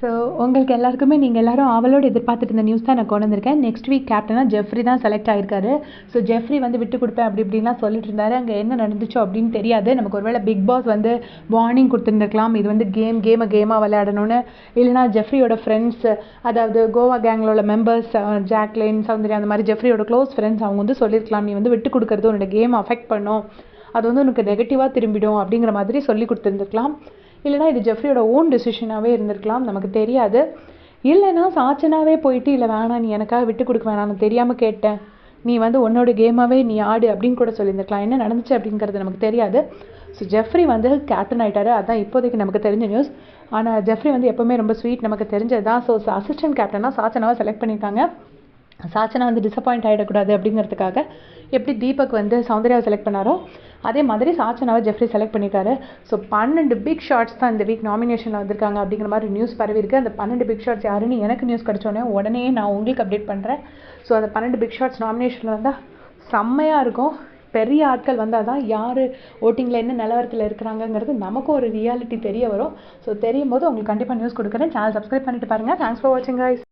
So உங்களுக்கு எல்லாருக்குமே நீங்கள் எல்லாரும் ஆவலோடு எதிர்பார்த்துட்டு இருந்த நியூஸ் தான் நான் கொண்டு வந்திருக்கேன். நெக்ஸ்ட் வீக் கேப்டனாக ஜெஃப்ரி தான் செலக்ட் ஆகிருக்காரு. ஸோ ஜெஃப்ரி வந்து விட்டு கொடுப்பேன் அப்படி இப்படின்லாம் சொல்லிட்டு இருந்தாரு. அங்கே என்ன நடந்துச்சோ அப்படின்னு தெரியாது. நமக்கு ஒருவேளை பிக் பாஸ் வந்து வார்னிங் கொடுத்துருந்துருக்கலாம், இது வந்து கேமாக விளையாடணும்னு. இல்லைனா ஜெஃப்ரியோட ஃப்ரெண்ட்ஸ், அதாவது கோவா கேங்கில் உள்ள மெம்பர்ஸ், ஜாக்லின், சௌந்தர்யா, அந்த மாதிரி ஜெஃப்ரியோட க்ளோஸ் ஃப்ரெண்ட்ஸ் அவங்க வந்து சொல்லியிருக்கலாம், நீ வந்து விட்டு கொடுக்கறது உன்னோட கேம் அஃபெக்ட் பண்ணும், அது வந்து உனக்கு நெகட்டிவாக திரும்பிடும் அப்படிங்கிற மாதிரி சொல்லி கொடுத்துருந்துருக்கலாம். இல்லைனா இது ஜெஃப்ரியோட ஓன் டெசிஷனாகவே இருந்திருக்கலாம், நமக்கு தெரியாது. இல்லைனா சாச்சனாவே போயிட்டு இல்லை வேணாம் நீ எனக்காக விட்டு கொடுக்க வேணாம், நான் தெரியாமல் கேட்டேன், நீ வந்து உன்னோட கேமாகவே நீ ஆடு அப்படின்னு கூட சொல்லியிருந்துருக்கலாம். என்ன நடந்துச்சு அப்படிங்கிறது நமக்கு தெரியாது. ஸோ ஜெஃப்ரி வந்து கேப்டன் ஆகிட்டாரு, அதுதான் இப்போதைக்கு நமக்கு தெரிஞ்ச நியூஸ். ஆனால் ஜெஃப்ரி வந்து எப்போவுமே ரொம்ப ஸ்வீட், நமக்கு தெரிஞ்சது தான். ஸோ அசிஸ்டன்ட் கேப்டனாக சாச்சனாவை செலக்ட் பண்ணியிருக்காங்க. சாச்சனா வந்து டிசப்பாயிண்ட் ஆகிடக்கூடாது அப்படிங்கிறதுக்காக எப்படி தீபக் வந்து சௌந்தர்யாவை செலக்ட் பண்ணாரோ அதே மாதிரி சாச்சனாவை ஜெஃப்ரி செலக்ட் பண்ணியிருக்காரு. ஸோ 12 பிக் ஷாட்ஸ் தான் இந்த வீக் நாமினேஷனில் வந்திருக்காங்க அப்படிங்கிற மாதிரி நியூஸ் பரவி இருக்குது. அந்த 12 பிக் ஷாட்ஸ் யாருன்னு எனக்கு நியூஸ் உடனே நான் உங்களுக்கு அப்டேட் பண்ணுறேன். ஸோ அந்த 12 பிக் ஷாட்ஸ் நாமினேஷனில் வந்தால் செம்மையாக இருக்கும். பெரிய ஆட்கள் வந்தால் தான் யார் ஓட்டிங்கில் என்ன நிலவரத்தில் இருக்கிறாங்கங்கிறது நமக்கும் ஒரு ரியாலிட்டி தெரிய வரும். ஸோ தெரியும் போது உங்களுக்கு கண்டிப்பாக நியூஸ் கொடுக்குறேன். சேனல் சப்ஸ்கிரைப் பண்ணிட்டு பாருங்கள். தேங்க்ஸ் ஃபார் வாட்சிங் கைஸ்.